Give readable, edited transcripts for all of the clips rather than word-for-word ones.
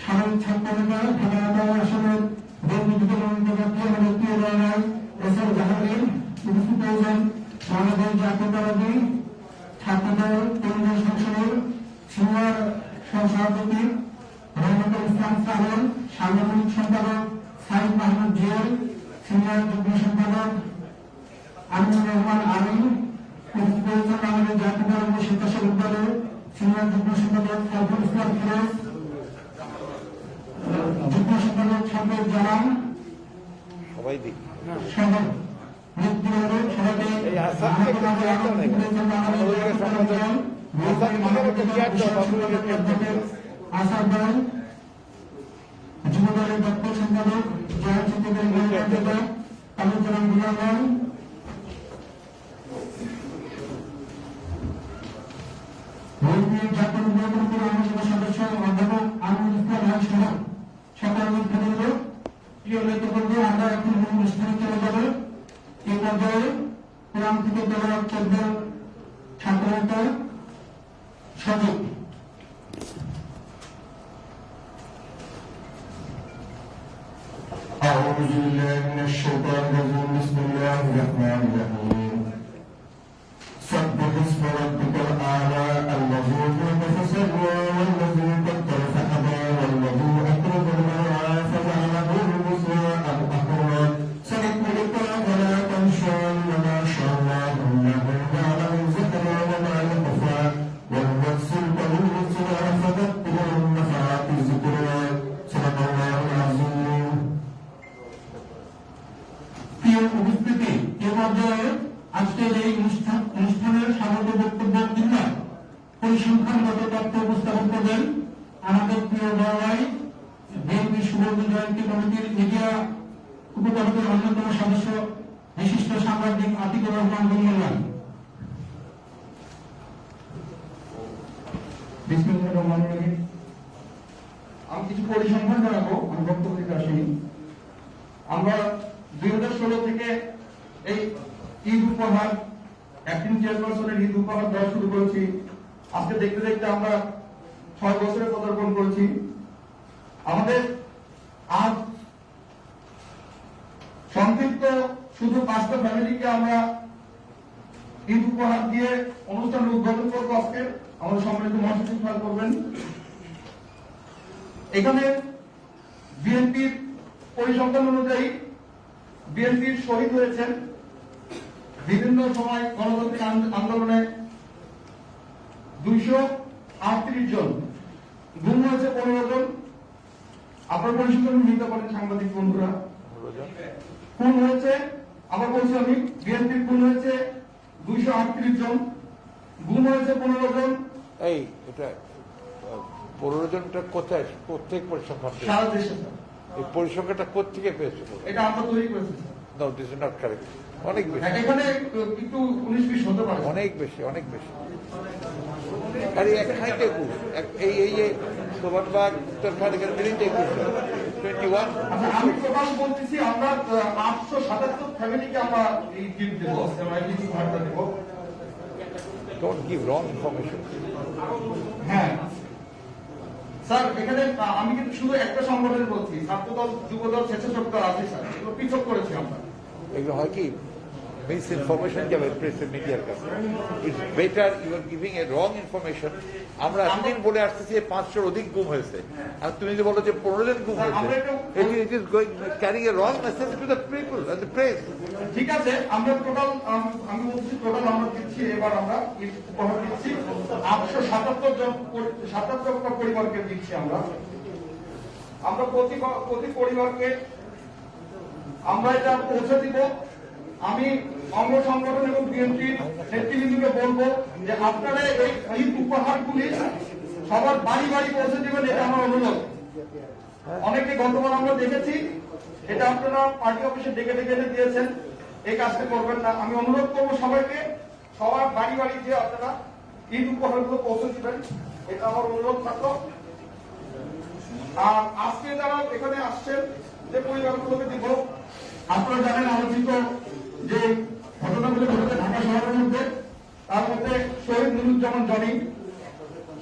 সাধারণ ছাত্র নেতা ঢাকা 11 আসনের বিএনপি মনোনীত প্রার্থী আমাদের প্রিয় রায় এস এম জাহাঙ্গীর উপস্থিত হয়েছেন। বাংলাদেশ জাতীয়তাবাদী ছাত্রদল কেন্দ্রীয় সংসদের সিনিয়র সহসভাপতি রহমতুল ইসলাম সাহেব, সাংগঠনিক সম্পাদক সাইদ মাহমুদ জিয়াল, সিনিয়র যুগ্ম সম্পাদক আমিনুর রহমান আমিন, উপস্থিত হয়েছেন বাংলাদেশ জাতীয়তাবাদী স্বেচ্ছাসেবক দলের সিনিয়র যুগ্ম সম্পাদক ফজলুল ইসলাম ফিরোজ, যুগ্ম সম্পাদক সাব্বির জামান, সবাই যুবদলের দপ্তর সম্পাদক সদস্য অধ্যাপক আমিনুল ইসলাম ভাই সহ সকল নেতৃবৃন্দ, প্রিয় নেতৃবৃন্দ, আমরা এখন অনুষ্ঠানে চলে যাব। এই পর্যায়ে কোরআন থেকে তেলাওয়াত করবেন ছাত্রনেতা সজীব। أعوذ بالله من الشيطان الرجيم بسم الله الرحمن الرحيم سبح اسم ربك الأعلى الذي خلق فسوى والذي قدر فهدى والذي أخرج المرعى فجعله غثاء أحوى سنقرئك فلا تنسى إلا شاء الله إنه يعلم الذكر وما يخفى ونيسرك لليسرى فذكر إن نفعت الذكرى صدق الله العظيم. প্রিয় উপস্থিতি, এ পর্যায়ে আজকের এই অনুষ্ঠানের স্বাগত বক্তব্য কিংবা পরিসংখ্যানগত তথ্য উপস্থাপন করবেন আমাদের প্রিয় ভাই বিএনপি সুবর্ণ জয়ন্তী কমিটির মিডিয়া উপকমিটির অন্যতম সদস্য বিশিষ্ট সাংবাদিক আতিকুর রহমান গুলমান। বিসমিল্লাহির রহমানির রহিম। আমি কিছু পরিসংখ্যান জানাবো, আমি বক্তব্য দিতে আসিনি। আমরা 2016 থেকে এই ঈদ উপহার অ্যাক্টিং চেয়ারপারসনের ঈদ উপহার দেওয়া শুরু করেছি। আজকে দেখতে দেখতে আমরা 6 বছরে পদার্পণ করেছি। আমাদের আজ সংক্ষিপ্ত শুধু 5টা ফ্যামিলিকে আমরা ঈদ উপহার দিয়ে অনুষ্ঠান উদ্বোধন করবো। আজকে আমাদের সম্মানিত মহাসচিব খেয়াল করবেন। এখানে বিএনপির পরিসংখ্যান অনুযায়ী বিএনপির শহীদ হয়েছেন বিভিন্ন সময় গণতান্ত্রিক আন্দোলনে 238 জন, গুম হয়েছে 15 জন। আপনার পরিসংখ্যান নিতে পারেন সাংবাদিক বন্ধুরা। খুন হয়েছে, আবার বলছি আমি, বিএনপির খুন হয়েছে 238 জন, গুম হয়েছে 15 জন। এই এটা 15 জনটা কোথায়, প্রত্যেক পরিসংখ্যান সারা দেশে। এই পরিসংখ্যানটা কোথেকে পেয়েছে? এটা আমরা তৈরি করেছি। No, this is not correct. অনেক বেশি, এখানে একটু 19-20 হতে পারে। অনেক বেশি, অনেক বেশি। আরে একখানে দেখুন, এই এই যে সোবানবাগ উত্তরখান মিলিতে 21। আমি টোটাল বলতেছি আমরা 877 ফ্যামিলিকে আমরা এই গিফট দেব, আমরা এই উপহারটা দেব। Don't give wrong information. হ্যাঁ স্যার, এখানে আমি কিন্তু শুধু একটা সংগঠনের বলছি, ছাত্রদল, যুবদল, স্বেচ্ছাসেবক দল আছে স্যার, এগুলো পৃথক করেছি আমরা। এগুলো হয় কি, মিস ইনফরমেশন যাবে প্রেস মিডিয়ার কাছে। It's better you are giving a wrong information. আমরা এতদিন বলে আসতেছি 500 অধিক গুম হয়েছে, আর তুমি যদি বলো যে 15 জন গুম হয়েছে, it is going carrying a wrong message to the people and the press. ঠিক আছে, আমরা টোটাল, আমি বলছি টোটাল আমরা দিচ্ছি, এবার আমরা উপহার দিচ্ছি 877 পরিবারকে দিচ্ছি আমরা। প্রতি পরিবারকে আমরা এটা পৌঁছে দিব। আমি অঙ্গ সংগঠন এবং বিএনপির নেতৃবৃন্দকে বলবো যে আপনারা এই উপহারগুলি সবার বাড়ি বাড়ি পৌঁছে দিবেন, এটা আমার অনুরোধ। অনেকে গতবার আমরা দেখেছি, এটা আপনারা পার্টি অফিসে ডেকে ডেকে দিয়েছেন, এই কাজটা করবেন না। আমি অনুরোধ করবো সবাইকে, সবার বাড়ি বাড়ি যে আপনারা ঈদ উপহারগুলো পৌঁছে দিবেন, এটা আমার অনুরোধ থাকলো। আর আজকে যারা এখানে আসছেন, যে পরিবারগুলোকে দিব, আপনারা জানেন আলোচিত যে ঘটনাগুলো ঘটেছে ঢাকা শহরের মধ্যে, তার মধ্যে শহীদ নুরুজ্জামান জনি,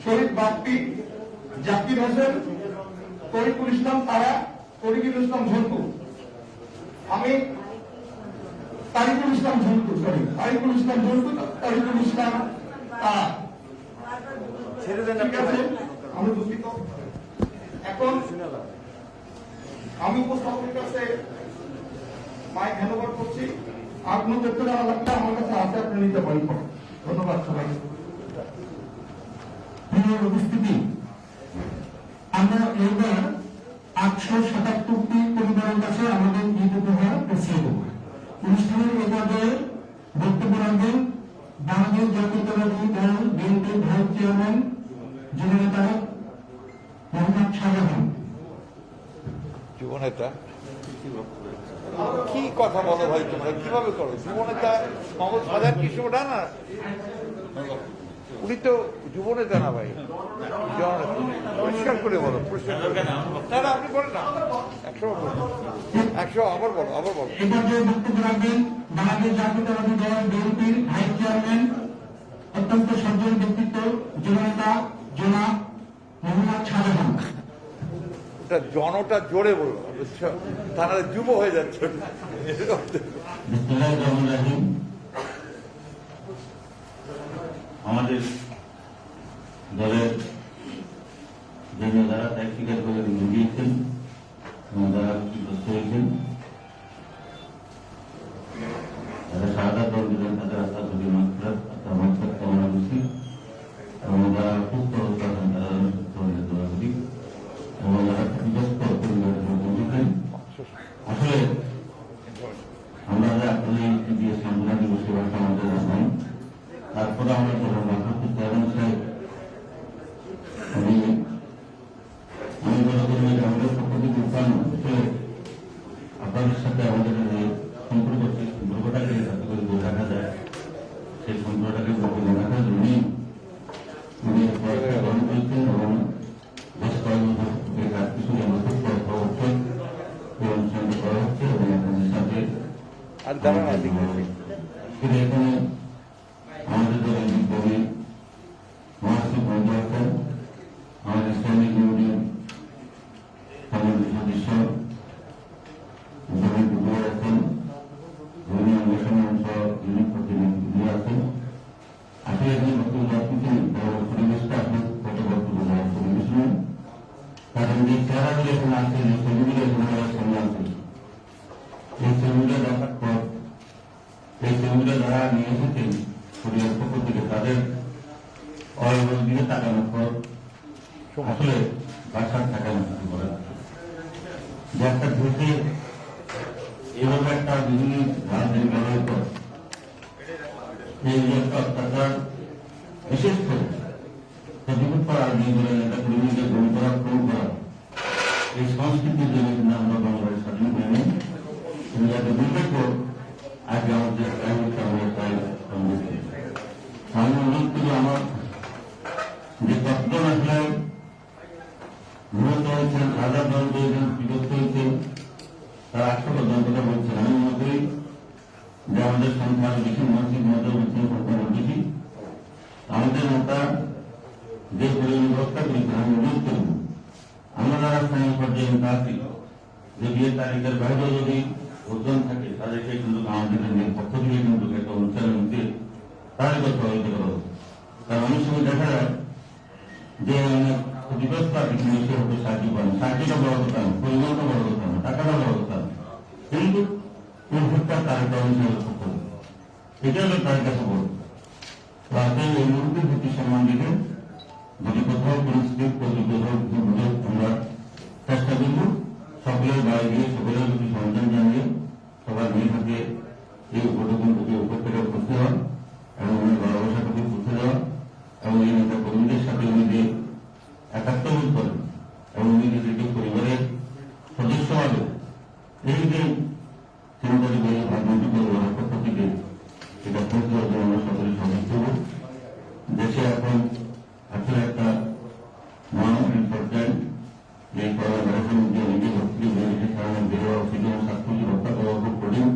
শহীদ বাপ্পি, জাকির হোসেন, তরিকুল ইসলাম তারা, তরিকুল ইসলাম ঝন্টু, আমি তারিকুল ইসলাম ঝন্টু, তারিকুল ইসলাম ঝন্টু, তারিকুল ইসলাম তারা। ঠিক আছে, আমি দুঃখিত। এখন আমি উপস্থাপকের কাছে মাইক হ্যান্ডওভার করছি। আর কোনো তথ্য জানা লাগলে আমার কাছে আছে, আপনি নিতে পারেন। ধন্যবাদ সবাই। প্রিয় উপস্থিতি, আমরা এবার 877টি পরিবারের কাছে আমাদের ঈদ উপহার পৌঁছিয়ে দেব। অনুষ্ঠানের এ পর্যায়ে বক্তব্য রাখবেন বাংলাদেশ জাতীয়তাবাদী দল বিএনপি ভাইস চেয়ারম্যান যুবনেতা মোহাম্মদ শাহজাহান। যুবনেতা কি কথা বলো ভাই, তোমরা কিভাবে করো? যুবনেতা মোহাম্মদ শাহজাহান কি ওটা না? উনি তো যুবনেতা না ভাই, পরিষ্কার করে বলো, পরিষ্কার করে। না না আপনি বলেন না, 100 আবার বলো, আবার বলো। এ পর্যায়ে বক্তব্য রাখবেন বাংলাদেশ জাতীয়তাবাদী দল বিএনপির ভাইস চেয়ারম্যান, অত্যন্ত সজ্জন ব্যক্তিত্ব, যুবনেতা জনাব মোহাম্মদ শাহজাহান। ওটা জনটা জোরে বললো, বুঝছো? তারা যুব হয়ে যাচ্ছে। বিসমিল্লাহির রহমানির রহিম। আমাদের দলের যে নেতারা ত্যাগ স্বীকার করে গিয়েছেন এবং যারা ক্ষতিগ্রস্ত হয়েছেন, যারা শাহাদাত বরণ দিলেন, তাদের আত্মার প্রতি মাগফিরাত কামনা করছি এবং যারা সুস্থ অবস্থা আছেন তারা সুস্থ হয়ে দোয়া করি এবং যারা ক্ষতিগ্রস্ত পরিবারের বন্ধুদের। আসলে আমরা যে আপনাদের দিয়ে সান্ত্বনা দিবসের ভাষা আমাদের জানাই, তারপরে আমরা যখন মাহফুজ চেয়ারম্যান সাহেব আমি মনে করি যে আমাদের পক্ষ থেকে উৎপাদন আসলে আপনাদের সাথে আমাদের যে সম্পর্ক, সেই সম্পর্কটাকে যাতে করে ধরে রাখা যায়, সেই সম্পর্কটাকে ধরে রাখার জন্যই উনি গ্রহণ করেছেন এবং বেশ কয়েক বছর থেকে কাজ কিছু কথা হচ্ছে, এই অনুষ্ঠানটা করা হচ্ছে এবং আপনাদের সাথে আর দাঁড়ান এখানে আমাদের দলের বিপ্লবী মহাসচিব বন্ধু আছেন, আমাদের শ্রমিক ইউনিয়ন কমিটির সদস্য জমির বুধুয়ার আছেন, ইউনিয়ন মিশন অংশ ইউনিট প্রতিনিধি আছেন। আসলে এখানে বক্তব্য রাখতেছেন পরিবেশটা আপনি কত বক্তব্য পরিবেশ নয়, কারণ যে চেহারাগুলো এখানে আছে, যে ছবিগুলো এখানে সামনে আছে, এই ছবিগুলো দেখার পর এই ছবিগুলো যারা নিয়ে এসেছেন পরিবার পক্ষ থেকে, তাদের অয়ের দিকে তাকানোর পর আসলে বাসার থাকা মুক্তি করা যে একটা দেশে এভাবে একটা বিভিন্ন রাজনীতি করার পর এই একটা অত্যাচার, বিশেষ করে প্রতিবাদ করা রাজনীতি করে একটা কর্মীকে গ্রহণ করা, গ্রহণ করা, এই সংস্কৃতির জন্য কিন্তু আমরা বাংলাদেশ স্বাধীন হয়ে নেই। তুমি যাতে দুর্ভাগ্য আজকে আমাদের আমরা চাই। আমি অনুরোধ করি, আমার যে তত্ত্বন আসলে নিহত হয়েছেন, হাজার দন্ত হয়েছেন, বিভক্ত হয়েছেন, তারা 800 পর্যন্তটা বলছেন। আমি মনে করি যে আমাদের সংখ্যা আরো বেশি, মানসিক মতো হচ্ছে সংখ্যা বেশি। আমাদের নেতা যে পরিমাণ ব্যবস্থা করেছেন, আমি অনুরোধ করব আমরা যারা স্থানীয় পর্যায়ে নেতা আছি, যে বিয়ের তারিখের বাইরেও যদি ওজন থাকে, তাদেরকে কিন্তু আমাদের পক্ষ থেকে কিন্তু একটা অনুষ্ঠানের মধ্যে তাদেরকে প্রভাবিত করা হচ্ছে। কারণ অনেক সময় দেখা যায় যে ক্ষতিগ্রস্ত আছে, কিন্তু সে হয়তো সাহায্য করেন, সাহায্যটা বড় কথা না, পরিমাণটা বড় কথা না, টাকাটা বড় কথা না, কিন্তু এই ভোটটা তার একটা অনুষ্ঠানের পক্ষ থেকে এটা হলো তার কাছে বড়। তাতে এই মুহূর্তে প্রতি সম্মান দিলে যদি কোথাও পরিস্থিতি আমরা চেষ্টা করব সকলের বাইরে গিয়ে সকলের প্রতি সমাধান জানিয়ে সবার নিয়ে থাকে এই উপটকন প্রতি উপত্যকা করতে হওয়া এবং ভালোবাসা প্রতি পৌঁছে দেওয়া এবং এই নেতা কর্মীদের সাথে উনি যে একাত্মবোধ করেন এবং উনি নিজেকে পরিবারের সদস্য হবে, এই যে চিন্তাটি করে ভাবনাটি পরিবারের পক্ষ থেকে এটা পৌঁছে দেওয়ার জন্য আমরা সকলে সদস্য হব। দেশে এখন আসলে একটা মহামারীর পর্যায়ে যে করোনা ভাইরাসের মধ্যে অনেকে ভর্তি হয়ে গেছে, কারণে বেরোয়া উচিত এবং স্বাস্থ্যকে রক্ষা করা খুব কঠিন।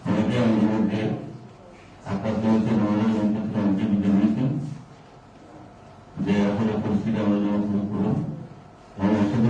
অনেকে আমাদের মধ্যে আঘাত হয়েছে, আমাদের মধ্যে অনেকে বিজয় নিয়েছেন যে আসলে পরিস্থিতি আমরা যেমন শুরু করুন এবং সাথে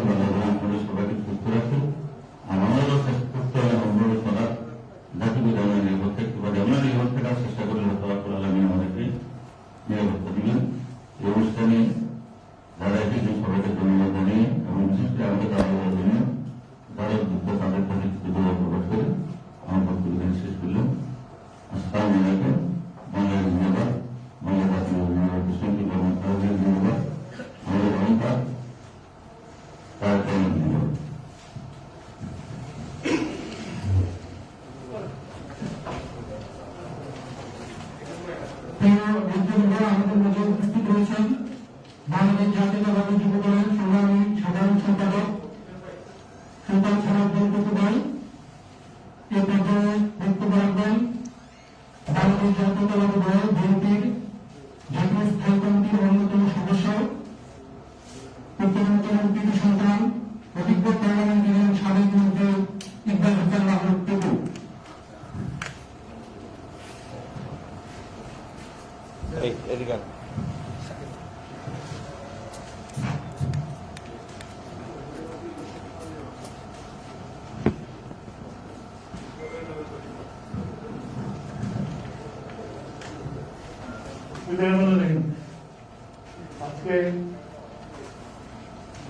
আজকে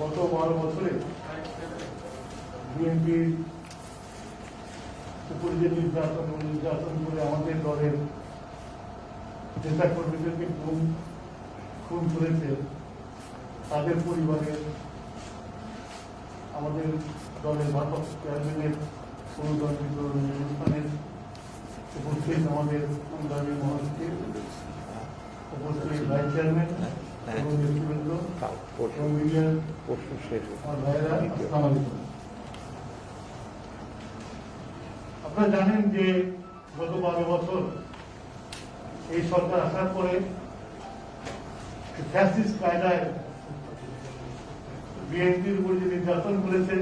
গত 12 বছরে বিএনপির উপর যে নির্যাতন করে আমাদের দলের নেতা কর্মীদেরকে খুন করেছে, তাদের পরিবারের আমাদের দলের ভারপ্রাপ্ত চেয়ারম্যানের অনুদান বিতরণ অনুষ্ঠানের উপস্থিত আমাদের সংগ্রামী মহাসচিব, উপস্থিত ভাইস চেয়ারম্যান এবং নেতৃবৃন্দ এবং মিডিয়ার আমার ভাইয়েরা, আসসালামু আলাইকুম। আপনারা জানেন যে গত 12 বছর এই সরকার আসার পরে ফ্যাসিস্ট কায়দায় বিএনপির উপর যে নির্যাতন করেছে,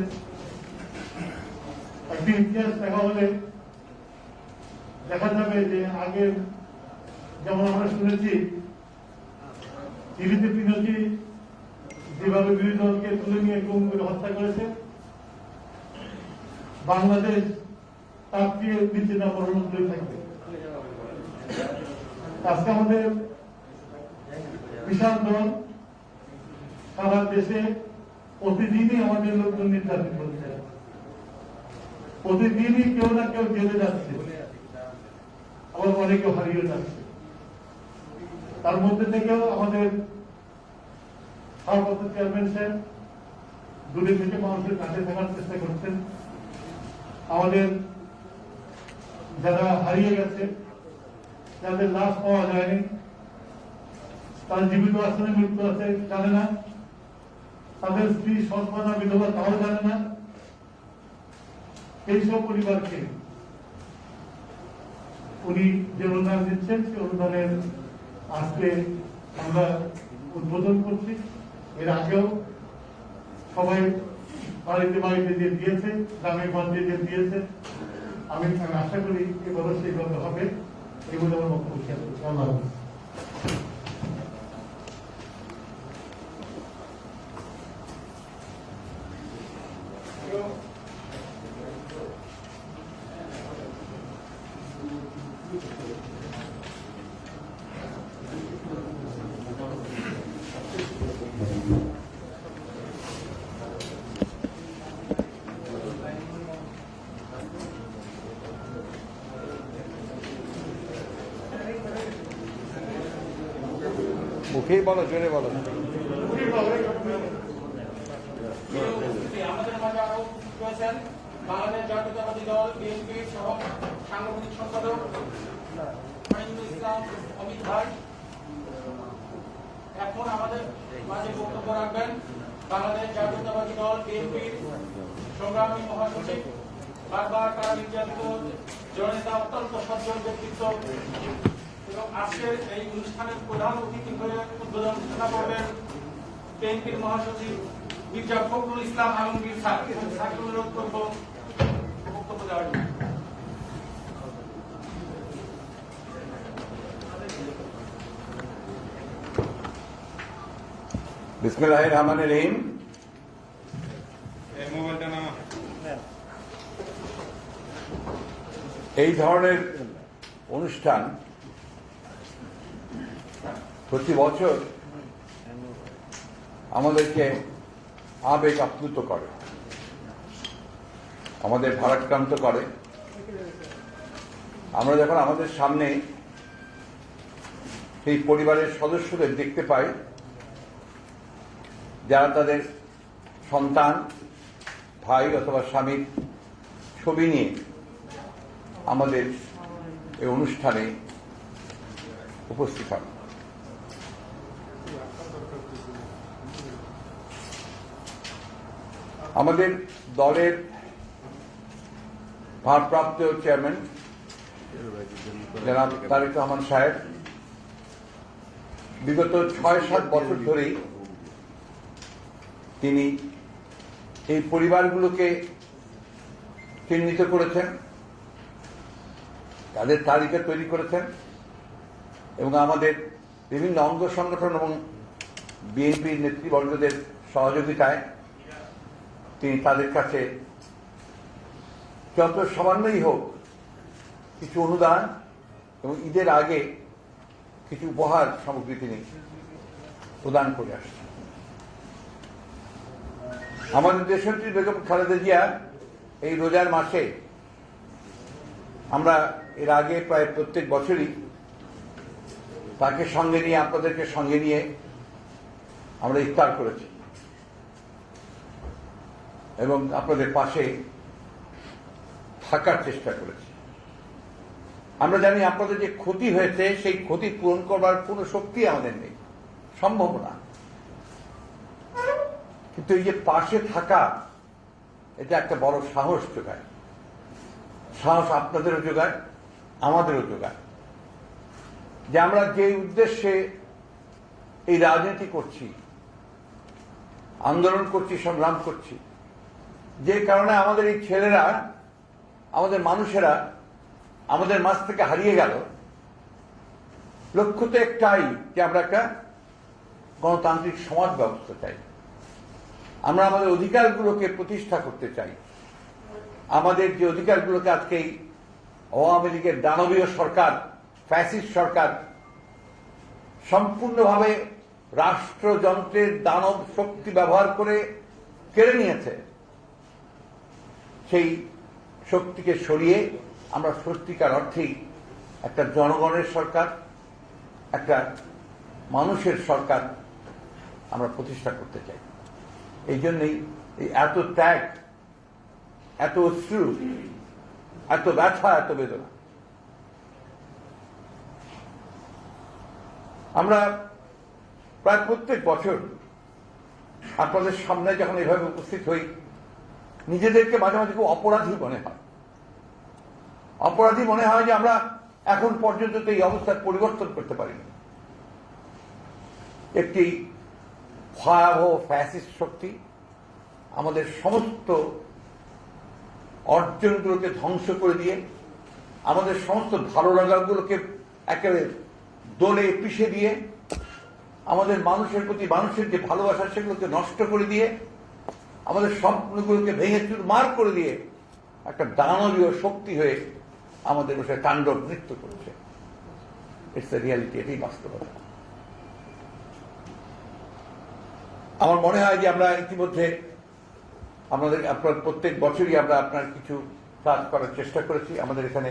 একটি ইতিহাস দেখা হলে দেখা যাবে যে আগে যেমন আমরা শুনেছি টিভিতে পিনকি যেভাবে বিরোধী দলকে তুলে নিয়ে গুম করে হত্যা করেছে, বাংলাদেশ তার দিয়ে নিচে না পড়ানো করে থাকবে। আজকে আমাদের বিশাল দল সারা দেশে প্রতিদিনই আমাদের লোকজন নির্যাতন করছে, প্রতিদিনই কেউ না কেউ জেলে যাচ্ছে, আবার অনেকে হারিয়ে যাচ্ছে। তার মধ্যে থেকেও আমাদের ভারপ্রাপ্ত চেয়ারম্যান সাহেব দূরে থেকে মানুষের কাছে থাকার চেষ্টা করছেন। আমাদের যারা হারিয়ে গেছে, যাদের লাশ পাওয়া যায়নি, তারা জীবিত আছে না মৃত্যু আছে জানে না, তাদের স্ত্রী সন্তানা বিধবা তাও জানে না, এইসব পরিবারকে উনি যে অনুদান দিচ্ছেন সেই অনুদানের আজকে আমরা উদ্বোধন করছি। এর আগেও সবাই বাড়িতে বাড়িতে যে দিয়েছে, গ্রামে গঞ্জে যে দিয়েছে, আমি আশা করি এবারও সেইভাবে হবে, এগুলো আমার বক্তব্য শেষ করছি। আল্লাহ হাফেজ। মুখেই বলো, জোরে বলো। আমাদের মাঝে আরো রয়েছেন বাংলাদেশ জাতীয়তাবাদী দল বিএনপির সহ সাংগঠনিক সম্পাদক মাইনুল ইসলাম অমিত ভাই। এখন আমাদের মাঝে বক্তব্য রাখবেন বাংলাদেশ জাতীয়তাবাদী দল বিএনপির সংগ্রামী মহাসচিব, বারবার তারা নির্যাতিত জননেতা, অত্যন্ত সজ্জন ব্যক্তিত্ব এবং আজকের এই অনুষ্ঠানের প্রধান অতিথি হয়ে উদ্বোধন ঘোষণা করবেন বিএনপির মহাসচিব মির্জা ফখরুল ইসলাম আলমগীর স্যার। স্যারকে অনুরোধ করব বক্তব্য দেওয়ার জন্য। বিসমিল্লাহির রহমানির রহিম। এই ধরনের অনুষ্ঠান প্রতি বছর আমাদেরকে আবেগ আপ্লুত করে, আমাদের ভারাক্রান্ত করে। আমরা যখন আমাদের সামনে সেই পরিবারের সদস্যদের দেখতে পাই যারা তাদের সন্তান, ভাই অথবা স্বামীর ছবি নিয়ে আমাদের এই অনুষ্ঠানে উপস্থিত হন, আমাদের দলের ভারপ্রাপ্ত চেয়ারম্যান জনাব তারেক রহমান সাহেব বিগত ৬-৭ বছর ধরেই তিনি এই পরিবারগুলোকে চিহ্নিত করেছেন, তাদের তালিকা তৈরি করেছেন এবং আমাদের বিভিন্ন অঙ্গ সংগঠন এবং বিএনপির নেতৃবর্গদের সহযোগিতায় তিনি তাদের কাছে যত সামান্যই হোক কিছু অনুদান এবং ঈদের আগে কিছু উপহার সামগ্রী তিনি প্রদান করে আসছেন। আমাদের দেশনেত্রী বেগম খালেদা জিয়া এই রোজার মাসে আমরা এর আগে প্রায় প্রত্যেক বছরই তাকে সঙ্গে নিয়ে, আপনাদেরকে সঙ্গে নিয়ে আমরা ইফতার করেছি এবং আপনাদের পাশে থাকার চেষ্টা করেছি। আমরা জানি আপনাদের যে ক্ষতি হয়েছে সেই ক্ষতি পূরণ করবার কোনো শক্তি আমাদের নেই, সম্ভব না, কিন্তু এই যে পাশে থাকা এটা একটা বড় সাহস যোগায়। সাহস আপনাদেরও যোগায়, আমাদেরও যোগায়, যে আমরা যে উদ্দেশ্যে এই রাজনীতি করছি, আন্দোলন করছি, সংগ্রাম করছি, যে কারণে আমাদের এই ছেলেরা, আমাদের মানুষেরা আমাদের মাঝ থেকে হারিয়ে গেল, লক্ষ্য তো একটাই, যে আমরা একটা গণতান্ত্রিক সমাজ ব্যবস্থা চাই। আমরা আমাদের অধিকারগুলোকে প্রতিষ্ঠা করতে চাই। আমাদের যে অধিকারগুলোকে আজকে আওয়ামী লীগের দানবীয় সরকার, ফ্যাসিস্ট সরকার সম্পূর্ণভাবে রাষ্ট্রযন্ত্রের দানব শক্তি ব্যবহার করে কেড়ে নিয়েছে, সেই শক্তিকে সরিয়ে আমরা সত্যিকার অর্থেই একটা জনগণের সরকার, একটা মানুষের সরকার আমরা প্রতিষ্ঠা করতে চাই। এই জন্যই এই এত ত্যাগ, এত অশ্রু, এত ব্যথা, এত বেদনা। আমরা প্রায় প্রত্যেক বছর আপনাদের সামনে যখন এভাবে উপস্থিত হই, নিজেদেরকে মাঝে মাঝে খুব অপরাধী মনে হয়। অপরাধী মনে হয় যে আমরা এখন পর্যন্ত তো এই অবস্থার পরিবর্তন করতে পারিনি। একটি ভয়াবহ ফ্যাসিস্ট শক্তি আমাদের সমস্ত অর্জনগুলোকে ধ্বংস করে দিয়ে, আমাদের সমস্ত ভালো লাগাগুলোকে একেবারে দোলে পিষে দিয়ে, আমাদের মানুষের প্রতি মানুষের যে ভালোবাসা সেগুলোকে নষ্ট করে দিয়ে, আমাদের স্বপ্নগুলোকে ভেঙে চুরমার করে দিয়ে একটা দানবীয় শক্তি হয়ে আমাদের বসে তাণ্ডব নৃত্য করছে। ইটস এ রিয়ালিটি, এটাই বাস্তবতা। আমার মনে হয় যে আমরা ইতিমধ্যে আপনার প্রত্যেক বছরই আমরা আপনার কিছু কাজ করার চেষ্টা করেছি। আমাদের এখানে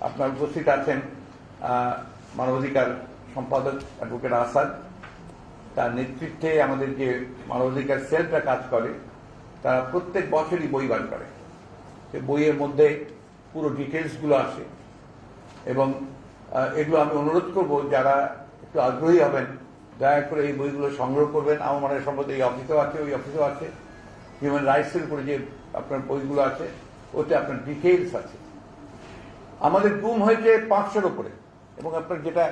আপনার উপস্থিত আছেন মানবাধিকার সম্পাদক অ্যাডভোকেট আসাদ, তার নেতৃত্বে আমাদের যে মানবাধিকার সেলটা কাজ করে, তারা প্রত্যেক বছরই বই বার করে। সেই বইয়ের মধ্যে পুরো ডিটেলসগুলো আসে এবং এগুলো আমি অনুরোধ করব যারা একটু আগ্রহী হবেন দয়া করে এই বইগুলো সংগ্রহ করবেন। আমার মনে হয় সম্ভবত এই অফিসেও আছে, ওই অফিসেও আছে। হিউম্যান রাইটসের উপরে যে আপনার বইগুলো আছে ওতে আপনার ডিটেলস আছে। আমাদের গুম হয়েছে 500-র উপরে, এবং আপনার যেটা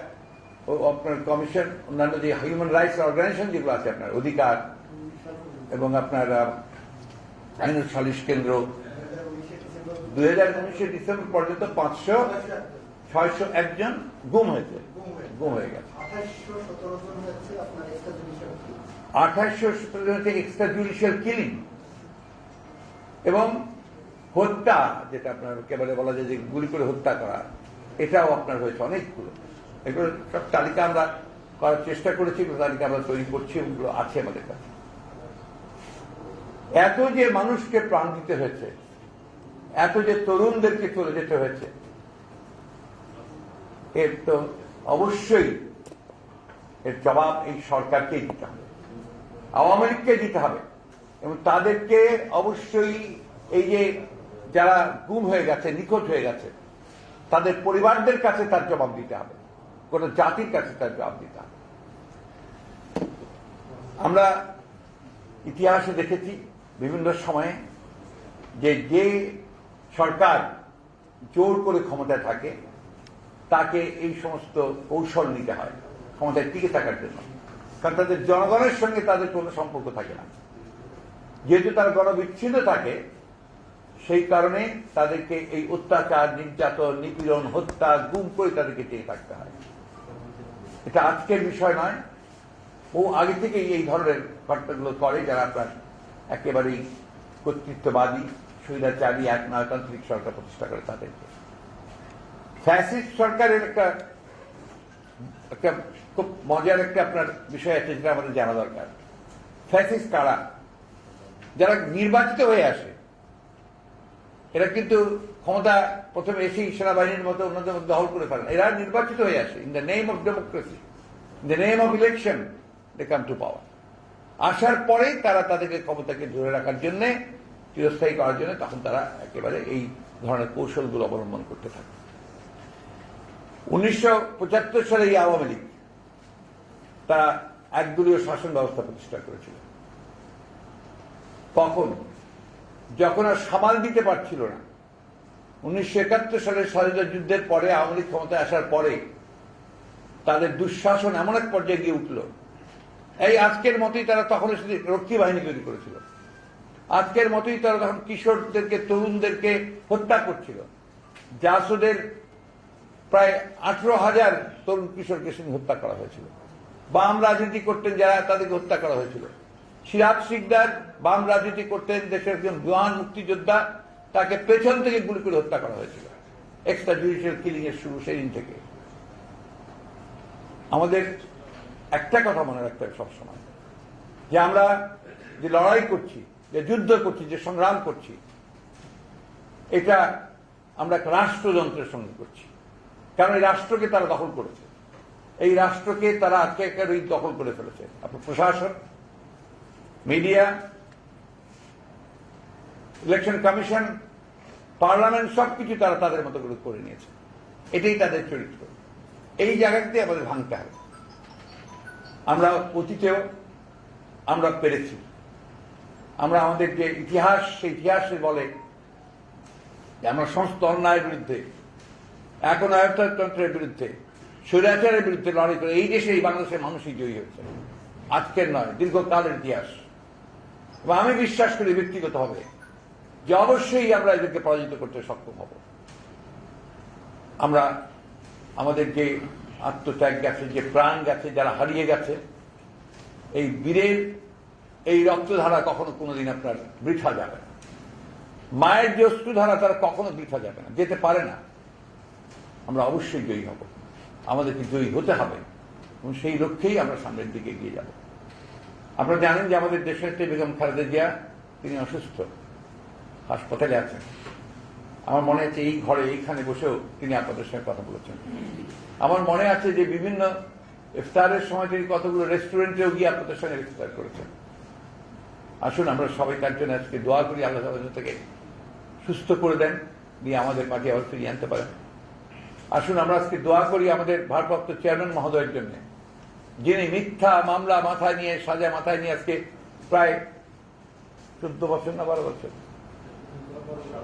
আপনার কমিশন, অন্যান্য যে হিউম্যান রাইটস অর্গানাইজেশন যেগুলো আছে, আপনার অধিকার এবং আপনার আইন সালিশ কেন্দ্র, 2019 ডিসেম্বর পর্যন্ত 500-601 জন গুম হয়েছে, গুম হয়ে গেছে। 2817 জন হচ্ছে এক্সট্রা জুডিশিয়াল কিলিং, এবং হত্যা, যেটা আপনার একেবারে বলা যায় যে গুলি করে হত্যা করা, এটাও আপনার হয়েছে অনেকগুলো। এগুলো সব তালিকা আমরা করার চেষ্টা করেছি, তালিকা আমরা তৈরি করছি, ওগুলো আছে আমাদের কাছে। এত যে মানুষকে প্রাণ দিতে হয়েছে, এত যে তরুণদেরকে চলে যেতে হয়েছে, এর তো অবশ্যই এর জবাব এই সরকারকেই দিতে হবে, আওয়ামী লীগকে দিতে হবে, এবং তাদেরকে অবশ্যই এই যে যারা গুম হয়ে গেছে, নিখোঁজ হয়ে গেছে, তাদের পরিবারদের কাছে তার জবাব দিতে হবে, গোটা জাতির কাছে তার জবাব দিতে হবে। আমরা ইতিহাসে দেখেছি বিভিন্ন সময়ে যে সরকার জোর করে ক্ষমতায় থাকে তাকে এই সমস্ত কৌশল নিতে হয় ক্ষমতায় টিকে থাকার জন্য, কারণ তাদের জনগণের সঙ্গে তাদের কোনো সম্পর্ক থাকে না। যেহেতু তারা গণবিচ্ছিন্ন থাকে, সেই কারণে তাদেরকে এই অত্যাচার, নির্যাতন, নিপীড়ন, হত্যা, গুম করে তাদেরকে টিকে থাকতে হয়। এটা আজকের বিষয় নয়, ও আগে থেকেই এই ধরনের ঘটনাগুলো করে যারা আপনার একেবারেই কর্তৃত্ববাদী, স্বৈরাচারী, এক নায়কতান্ত্রিক সরকার প্রতিষ্ঠা করে তাদেরকে। ফ্যাসিস্ট সরকারের একটা একটা খুব মজার একটা আপনার বিষয় আছে যেটা আমাদের জানা দরকার। ফ্যাসিস্ট কারা? যারা নির্বাচিত হয়ে আসে, এরা কিন্তু ক্ষমতা প্রথমে এসেই সেনাবাহিনীর মতো অন্যদের মধ্যে দখল করে ফেলেন। এরা নির্বাচিত হয়ে আসে in the name of democracy, in the name of election they come to power. আসার পরেই তারা তাদেরকে ক্ষমতাকে ধরে রাখার জন্য, চিরস্থায়ী করার জন্য তখন তারা একেবারে এই ধরনের কৌশলগুলো অবলম্বন করতে থাকে। 1975 সালে এই আওয়ামী লীগ তারা একদলীয় শাসন ব্যবস্থা প্রতিষ্ঠা করেছিল। কখন? যখন আর সামাল দিতে পারছিল না। 1971 সালের স্বাধীনতা যুদ্ধের পরে আওয়ামী লীগ ক্ষমতায় আসার পরে তাদের দুঃশাসন এমন এক পর্যায়ে গিয়ে উঠল, এই আজকের মতোই তারা তখন রক্ষী বাহিনী তৈরি করেছিল। আজকের মতোই তারা তখন কিশোরদেরকে, তরুণদেরকে হত্যা করছিল। জাসদের প্রায় 18,000 তরুণ কিশোরকে হত্যা করা হয়েছিল। বাম রাজনীতি করতেন যারা, তাদেরকে হত্যা করা হয়েছিল। সিরাজ শিকদার বাম রাজনীতি করতেন, দেশের একজন জওয়ান মুক্তিযোদ্ধা, তাকে পেছন থেকে গুলি করে হত্যা করা হয়েছিল। এক্সট্রা জুডিশিয়াল কিলিং এর শুরু সেদিন থেকে। আমাদের একটা কথা মনে রাখতে হবে সবসময়, যে আমরা যে লড়াই করছি, যে যুদ্ধ করছি, যে সংগ্রাম করছি, এটা আমরা একটা রাষ্ট্রযন্ত্রের সঙ্গে করছি। কারণ এই রাষ্ট্রকে তারা দখল করেছে, এই রাষ্ট্রকে তারা আজকে একেবারেই দখল করে ফেলেছে। আপনার প্রশাসন, মিডিয়া, ইলেকশন কমিশন, পার্লামেন্ট সবকিছু তারা তাদের মতো করে নিয়েছে। এটাই তাদের চরিত্র। এই জায়গাতে আমাদের ভাঙতে হবে। আমরা অতীতেও আমরা পেরেছি। আমরা আমাদের যে ইতিহাস, সেই ইতিহাসে বলে যে আমরা সমস্ত অন্যায়ের বিরুদ্ধে, এখন আয়ত্তন্ত্রের বিরুদ্ধে, স্বৈরাচারের বিরুদ্ধে লড়াই করে এই দেশে, এই বাংলাদেশের মানুষই জয়ী হয়েছে। আজকের নয়, দীর্ঘকালের ইতিহাস। এবং আমি বিশ্বাস করি ব্যক্তিগতভাবে যে অবশ্যই আমরা এদেরকে পরাজিত করতে সক্ষম হব। আমরা আমাদের যে আত্মত্যাগ গেছে, যে প্রাণ গেছে, যারা হারিয়ে গেছে, এই বীরের এই রক্তধারা কখনো কোনোদিন আপনার বৃথা যাবে না। মায়ের যে অশ্রুধারা তারা কখনো বৃথা যাবে না, যেতে পারে না। আমরা অবশ্যই জয়ী হব, আমাদেরকে জয়ী হতে হবে এবং সেই লক্ষ্যেই আমরা সামনের দিকে এগিয়ে যাব। আপনারা জানেন যে আমাদের দেশের বেগম খালেদা জিয়া, তিনি অসুস্থ, হাসপাতালে আছেন। আমার মনে আছে এই ঘরে, এইখানে বসেও তিনি আপনাদের সঙ্গে কথা বলেছেন। আমার মনে আছে যে বিভিন্ন ইফতারের সময় তিনি কতগুলো রেস্টুরেন্টেও গিয়ে আপনাদের সঙ্গে ইফতার করেছেন। আসুন আমরা সবাই তার জন্য আজকে দোয়া করি, আল্লাহ তাআলা থেকে সুস্থ করে দেন, দিয়ে আমাদের মাঝে আবার ফিরিয়ে আনতে পারেন। আসুন আমরা আজকে দোয়া করি আমাদের ভারপ্রাপ্ত চেয়ারম্যান মহোদয়ের জন্য, যিনি মিথ্যা মামলা মাথায় নিয়ে, সাজা মাথায় নিয়ে আজকে প্রায় 14 বছর না 12 বছর,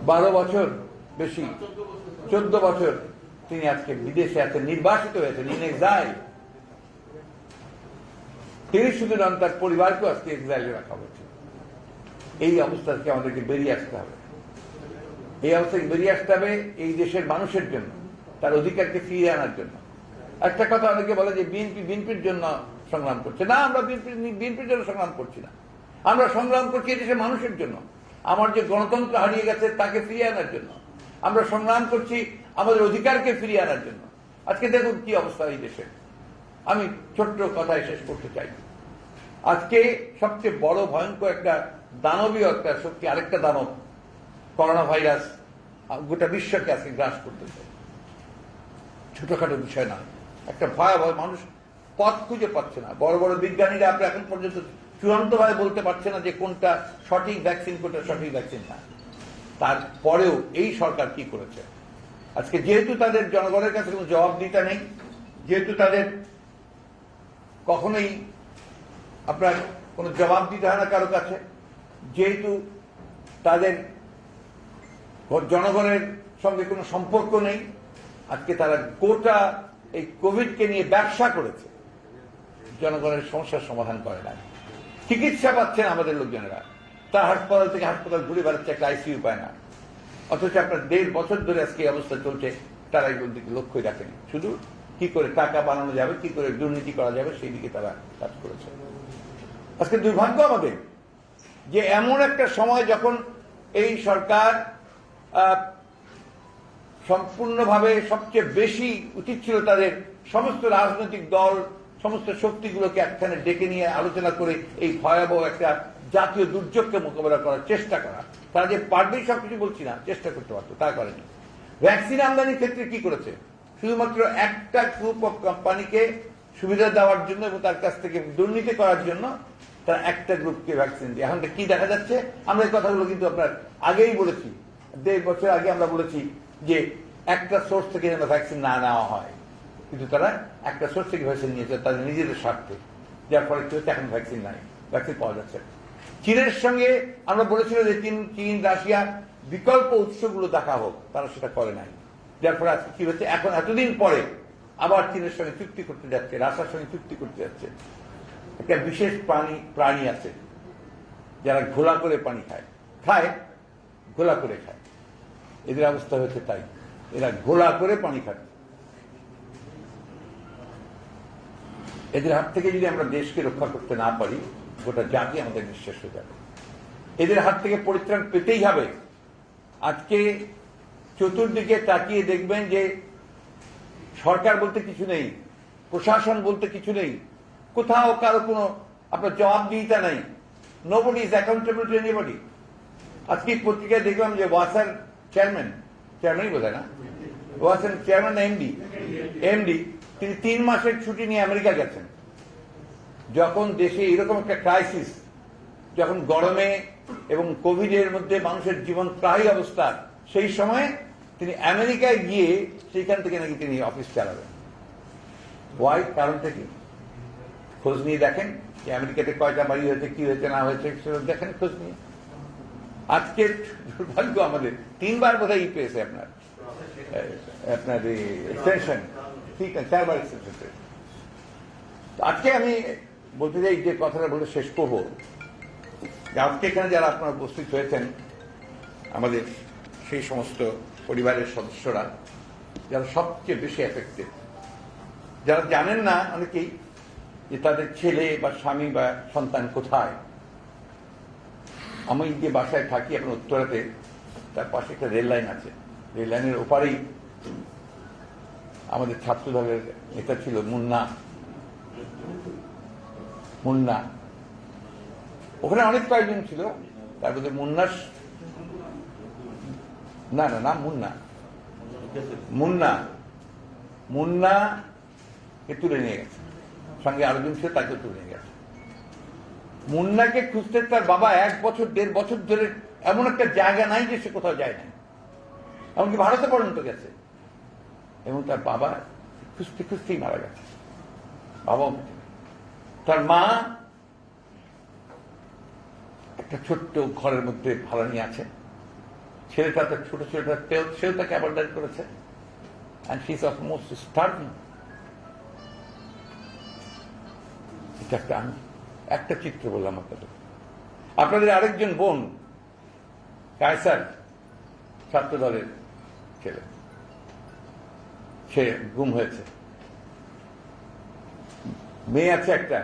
12 বছর বেশি, 14 বছর তিনি আজকে বিদেশে আছেন, নির্বাসিত হয়েছেন, ইন এক্সাইল। তিনি শুধু নন, তার পরিবারকেও আজকে এক্সাইলে রাখা হয়েছে। এই অবস্থা থেকে আমাদেরকে বেরিয়ে আসতে হবে। এই অবস্থা থেকে বেরিয়ে আসতে হবে এই দেশের মানুষের জন্য, তার অধিকারকে ফিরিয়ে আনার জন্য। একটা কথা অনেকে বলে যে বিএনপির জন্য সংগ্রাম করছে। না, আমরা বিএনপির জন্য সংগ্রাম করছি না, আমরা সংগ্রাম করছি এই দেশের মানুষের জন্য। আমার যে গণতন্ত্র হারিয়ে গেছে তাকে ফিরিয়ে আনার জন্য আমরা সংগ্রাম করছি, আমাদের অধিকারকে ফিরিয়ে আনার জন্য। আজকে দেখুন কি অবস্থা এই দেশে। আমি ছোট্ট কথায় শেষ করতে চাই, আজকে সবচেয়ে বড় ভয়ঙ্কর একটা দানবীয় একটা শক্তি, আরেকটা দানব, করোনা ভাইরাস গোটা বিশ্বকে আজকে গ্রাস করতেছে। ছোটখাটো বিষয় না, একটা ভয়াবহ, মানুষ পথ খুঁজে পাচ্ছে না। বড় বড় বিজ্ঞানীরা আপনি এখন পর্যন্ত চূড়ান্তভাবে বলতে পারছে না যে কোনটা সঠিক ভ্যাকসিন, কোনটা সঠিক ভ্যাকসিন না। তারপরেও এই সরকার কি করেছে আজকে, যেহেতু তাদের জনগণের কাছে কোনো জবাবদিহিতা নেই, যেহেতু তাদের কখনোই আপনার কোনো জবাব দিতে হয় না কারো কাছে, যেহেতু তাদের জনগণের সঙ্গে কোনো সম্পর্ক নেই, আজকে তারা গোটা এই কোভিডকে নিয়ে ব্যবসা করেছে, জনগণের সমস্যার সমাধান করে না। চিকিৎসা পাচ্ছেন আমাদের লোকজনেরা, তার হাসপাতাল থেকে হাসপাতাল ঘুরে বেড়াচ্ছে, একটা আইসিইউ পায় না। অথচ আপনার 1.5 বছর ধরে আজকে এই অবস্থা চলছে, তারা এগুলোর দিকে লক্ষ্যই রাখেনি। শুধু কি করে টাকা বানানো যাবে, কি করে দুর্নীতি করা যাবে, সেই দিকে তারা কাজ করেছে। আজকে দুর্ভাগ্য আমাদের যে এমন একটা সময় যখন এই সরকার সম্পূর্ণভাবে সবচেয়ে বেশি উচিত ছিল তাদের সমস্ত রাজনৈতিক দল, সমস্ত শক্তিগুলোকে একখানে ডেকে নিয়ে আলোচনা করে এই ভয়াবহ একটা জাতীয় দুর্যোগকে মোকাবেলা করার চেষ্টা করা। তারা যে পারবেই সবকিছু বলছি না, চেষ্টা করতে পারতো, তা করেনি। ভ্যাকসিন আমদানির ক্ষেত্রে কি করেছে? শুধুমাত্র একটা গ্রুপ অফ কোম্পানিকে সুবিধা দেওয়ার জন্য এবং তার কাছ থেকে দুর্নীতি করার জন্য তারা একটা গ্রুপকে ভ্যাকসিন দিয়ে। এখন কি দেখা যাচ্ছে? আমরা এই কথাগুলো কিন্তু আপনার আগেই বলেছি, 1.5 বছর আগে আমরা বলেছি যে একটা সোর্স থেকে যেন ভ্যাকসিন না নেওয়া হয়, কিন্তু তারা একটা সোর্স থেকে ভ্যাকসিন নিয়েছে তাদের নিজেদের স্বার্থে, যার ফলে কি হচ্ছে, এখন ভ্যাকসিন নাই, ভ্যাকসিন পাওয়া যাচ্ছে। চীনের সঙ্গে আমরা বলেছিলাম যে চীন রাশিয়া বিকল্প উৎসগুলো দেখা হোক, তারা সেটা করে নাই, যার ফলে আজকে কি হচ্ছে, এখন এতদিন পরে আবার চীনের সঙ্গে চুক্তি করতে যাচ্ছে, রাশিয়ার সঙ্গে চুক্তি করতে যাচ্ছে। একটা বিশেষ প্রাণী আছে যারা ঘোলা করে পানি খায়, ঘোলা করে খায়। এদের অবস্থা হচ্ছে তাই, এরা ঘোলা করে পানি খায়। এদের হাত থেকে যদি আমরা দেশকে রক্ষা করতে না পারি, গোটা জাতি আমাদের নিঃশেষ হয়ে যাবে। এদের হাত থেকে পরিত্রাণ পেতেই হবে। আজকে চতুর্দিকে তাকিয়ে দেখবেন যে সরকার বলতে কিছু নেই, প্রশাসন বলতে কিছু নেই, কোথাও কারো কোনো আপনার জবাবদিহিতা নেই। Nobody is accountable two anybody. আজকে পত্রিকায় দেখলাম যে ওয়াসার চেয়ারম্যানই বোধ হয় না, ওয়াসার চেয়ারম্যান এমডি তিনি 3 মাসের ছুটি নিয়ে আমেরিকা গেছেন। যখন দেশে এরকম একটা ক্রাইসিস, যখন গরমে এবং কোভিডের মধ্যে মানুষের জীবন প্রায় অবস্থা, সেই সময় তিনি আমেরিকায় গিয়ে সেইখান থেকে নাকি তিনি অফিস চালাবেন। ওয়াই? কারণটা কি? খোঁজ নিয়ে দেখেন যে আমেরিকাতে কয়টা বাড়ি হয়েছে, কি হয়েছে না হয়েছে, সেটা দেখেন খোঁজ নিয়ে। আজকের দুর্ভাগ্য আমাদের 3 বার বোধহয় পেয়েছে আপনার এক্সটেনশন, ঠিক আছে, 4 বার এক্সটেনশন পেয়েছে। আজকে আমি বলতে চাই, যে কথাটা বলে শেষ করবো, আজকে এখানে যারা আপনারা উপস্থিত হয়েছেন, আমাদের সেই সমস্ত পরিবারের সদস্যরা যারা সবচেয়ে বেশি এফেক্টেড, যারা জানেন না অনেকেই যে তাদের ছেলে বা স্বামী বা সন্তান কোথায়। আমি যে বাসায় থাকি এখন উত্তরাতে, তার পাশে একটা রেল লাইন আছে, রেল লাইনের ওপারেই আমাদের ছাত্র দলের নেতা ছিল মুন্না। ওখানে অনেক কয়েকজন ছিল, তার মধ্যে মুন্নাকে তুলে নিয়ে গেছে, সঙ্গে আরেকজন ছিল, তাকে তুলে নিয়ে গেছে। মুন্নাকে খুঁজতে তার বাবা 1 বছর 1.5 বছর ধরে, এমন একটা জায়গা নাই যে সে কোথাও যায় না, এমনকি ভারতে পর্যন্ত গেছে, এবং তার বাবা খুঁজতে খুঁজতেই মারা গেছে। বাবা, তার মা একটা ছোট্ট ঘরের মধ্যে ভাড়া নিয়ে আছে, ছেলেটা, তার ছোট ছেলেটা, সেও তাকে অ্যাবন্ডন করেছে, and she is almost starving. এটা একটা চিত্র বললাম আপনাদের আরেকজন বোন কায়সার, ছাত্র দলের ছেলে, সে গুম হয়েছে। মেয়ে আছে একটা,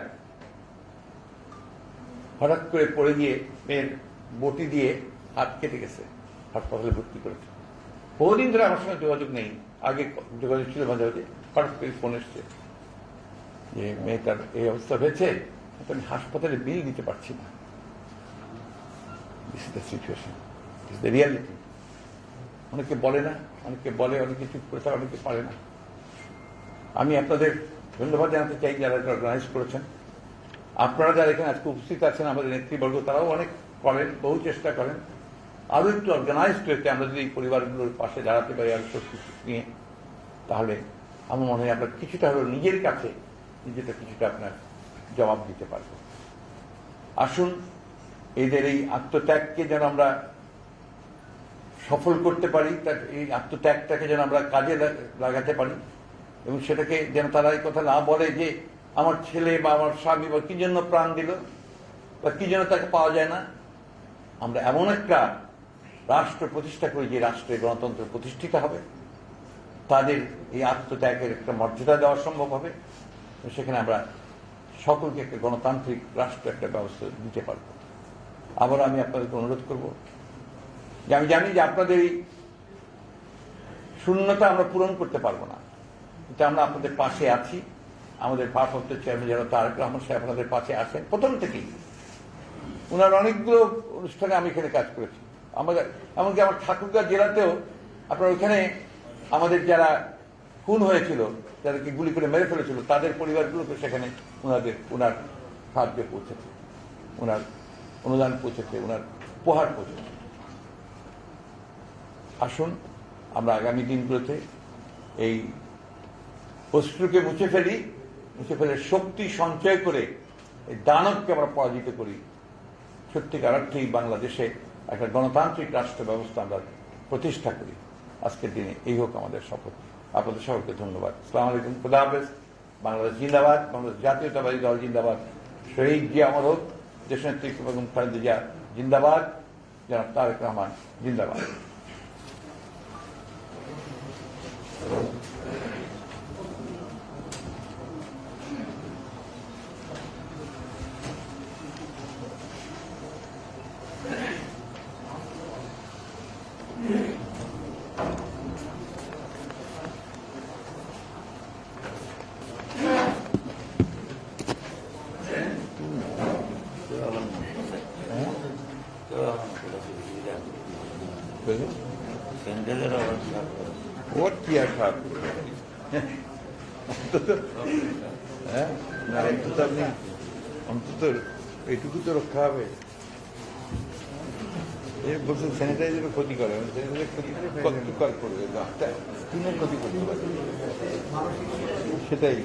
হঠাৎ করে পড়ে গিয়ে মেয়ের বটি দিয়ে হাত কেটে গেছে, হাসপাতালে ভর্তি করেছে। বহুদিন ধরে আমার সঙ্গে যোগাযোগ নেই, আগে যোগাযোগ ছিল মাঝে মাঝে, হঠাৎ করে ফোন এসছে যে মেয়েটার এই অবস্থা হয়েছে, আমি হাসপাতালে বিল দিতে পারছি না। This is the situation, this is the reality. অনেকে বলে না, অনেকে বলে, অনেকে চুপ করে থাকে, অনেকে পারে না। আমি আপনাদের ধন্যবাদ জানাতে চাই যারা এটা অর্গানাইজ করেছেন। আপনারা যারা এখানে আজকে উপস্থিত আছেন, আমাদের নেতৃবর্গ, তারাও অনেক করেন, বহু চেষ্টা করেন। আরো একটু অর্গানাইজড হয়েছে আমরা যদি এই পরিবারগুলোর পাশে দাঁড়াতে পারি আরো শক্তি নিয়ে, তাহলে আমার মনে হয় আপনার কিছুটা হলেও নিজের কাছে নিজেটা কিছুটা আপনার জবাব দিতে পারব। আসুন এদের এই আত্মত্যাগকে যেন আমরা সফল করতে পারি, তার এই আত্মত্যাগটাকে যেন আমরা কাজে লাগাতে পারি, এবং সেটাকে যেন তারা এই কথা না বলে যে আমার ছেলে বা আমার স্বামী বা কি জন্য প্রাণ দিল বা কি জন্য তাকে পাওয়া যায় না। আমরা এমন একটা রাষ্ট্র প্রতিষ্ঠা করি যে রাষ্ট্রে গণতন্ত্র প্রতিষ্ঠিত হবে, তাদের এই আত্মত্যাগের একটা মর্যাদা দেওয়া সম্ভব হবে, সেখানে আমরা সকলকে একটা গণতান্ত্রিক রাষ্ট্র একটা ব্যবস্থা দিতে পারব। আবার আমি আপনাদেরকে অনুরোধ করব যে আমি জানি যে আপনাদের এই শূন্যতা আমরা পূরণ করতে পারবো না, কিন্তু আমরা আপনাদের পাশে আছি। আমাদের ভারপ্রাপ্ত চেয়ারম্যান যারা তারেক রহমান সাহেব আপনাদের পাশে আছেন প্রথম থেকেই। ওনার অনেকগুলো অনুষ্ঠানে আমি এখানে কাজ করেছি। আমাদের এমনকি আমার ঠাকুরগাঁও জেলাতেও আপনার ওইখানে আমাদের যারা খুন হয়েছিল, যাদেরকে গুলি করে মেরে ফেলেছিল, তাদের পরিবারগুলোকে সেখানে ওনার সাহায্য পৌঁছেছে, ওনার অনুদান পৌঁছেছে, ওনার উপহার পৌঁছেছে। আসুন আমরা আগামী দিনগুলোতে এই অশ্রুকে মুছে ফেলে শক্তি সঞ্চয় করে এই দানবকে আমরা পরাজিত করি। সত্যিকার অর্থেই বাংলাদেশে একটা গণতান্ত্রিক রাষ্ট্র ব্যবস্থা আমরা প্রতিষ্ঠা করি। আজকের দিনে এই হোক আমাদের শপথ। আপনাদের সকলকে ধন্যবাদ। আসসালামু আলাইকুম, খুদা হাফেজ। বাংলাদেশ জিন্দাবাদ, বাংলাদেশ জাতীয়তাবাদী দল জিন্দাবাদ, শহীদ জিয়া অমর হোক, দেশনেত্রী বেগম খালেদা জিয়া জিন্দাবাদ, জনাব তারেক রহমান জিন্দাবাদ। ওর কি আর খারাপ অন্তত আপনি অন্তত এইটুকু তো রক্ষা হবে। বলছেন স্যানিটাইজারের ক্ষতি করে, স্যানিটাইজার করবে, স্কিনের ক্ষতি করতে পারে, সেটাই।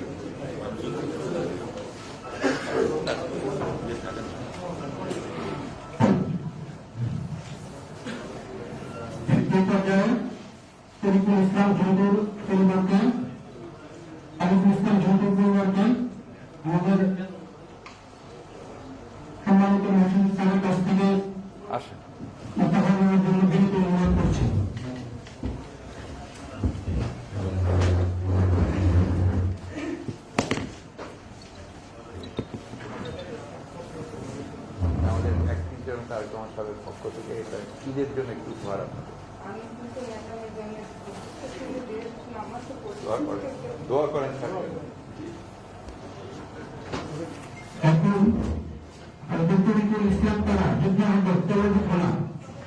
তরিকুল ইসলাম ঝন্টুর পরিবারকে, আরিফুল ইসলাম ঝন্টুর পরিবারকে আমাদের সম্মানিত মহসিন স্যারের কাছ থেকে মোত্তাফা নেওয়ার জন্য বিনীত অনুরোধ করছি। আমাদের অ্যাক্টিং তারেক রহমান সাহেবের পক্ষ থেকে এটা ঈদের জন্য একটু উপহার দোয়া করেন। এখন তরিকুল ইসলাম তারা যুদ্ধ হত্যাবাদী থানা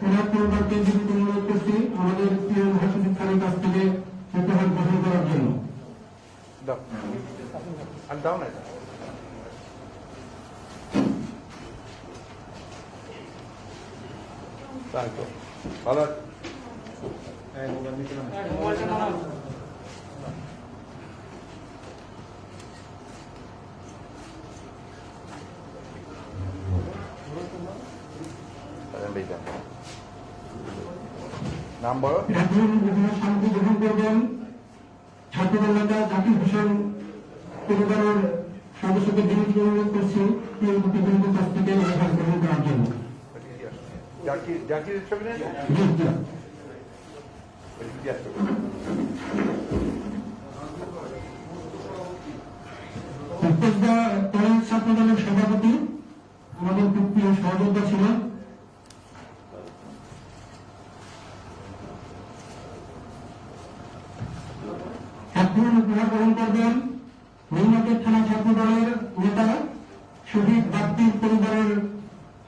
ওনার পরিবারকে বিনীত অনুরোধ করছি আমাদের প্রিয় মহাসচিব স্যারের কাছ থেকে উপহার গ্রহণ করার জন্য। দাও না ভালো নাম বলো। এখন শান্তি গ্রহণ করবেন ছাত্রদল নেতা জাকির হোসেন পরিবারের সদস্যকে বিনীত অনুরোধ করছি প্রিয় মুক্তিযুদ্ধের কাছ থেকে উপহার গ্রহণ করার জন্য। জাকির ছবি নেই ছাত্রদলের সভাপতি আমাদের খুব প্রিয় সহযোদ্ধা ছিলেন। এখন উপহার গ্রহণ করবেন নীলনগর থানা ছাত্রদলের নেতা শহীদ বাপ্পির পরিবারের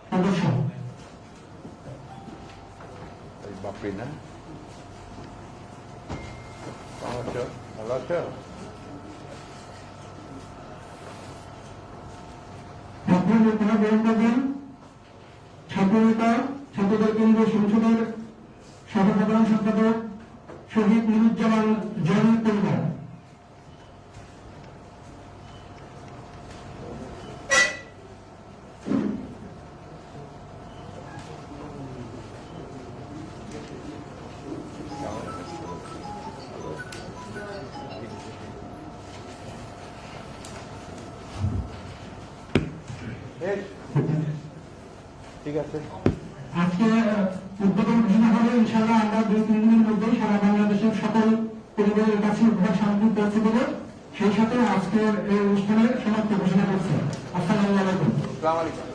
সদস্য। বাপ্পি না ভালো আছো? এখন উপহার গ্রহণ করবেন ছাত্রনেতা ছাত্রদল কেন্দ্রীয় সংসদের সর্বসাধারণ সম্পাদক শহীদ নুরুজ্জামান জয়ের পরিবার। ঠিক আছে, আজকে উদ্বোধন ঘোষণা হবে। ইনশাআল্লাহ আমরা 2-3 দিনের মধ্যেই সারা বাংলাদেশের সকল পরিবারের কাছে উপহার সামগ্রী পৌঁছে দেব। সেই সাথে আজকের এই অনুষ্ঠানের সমাপ্তি ঘোষণা করছি। আসসালামু আলাইকুম। আসসালামু আলাইকুম।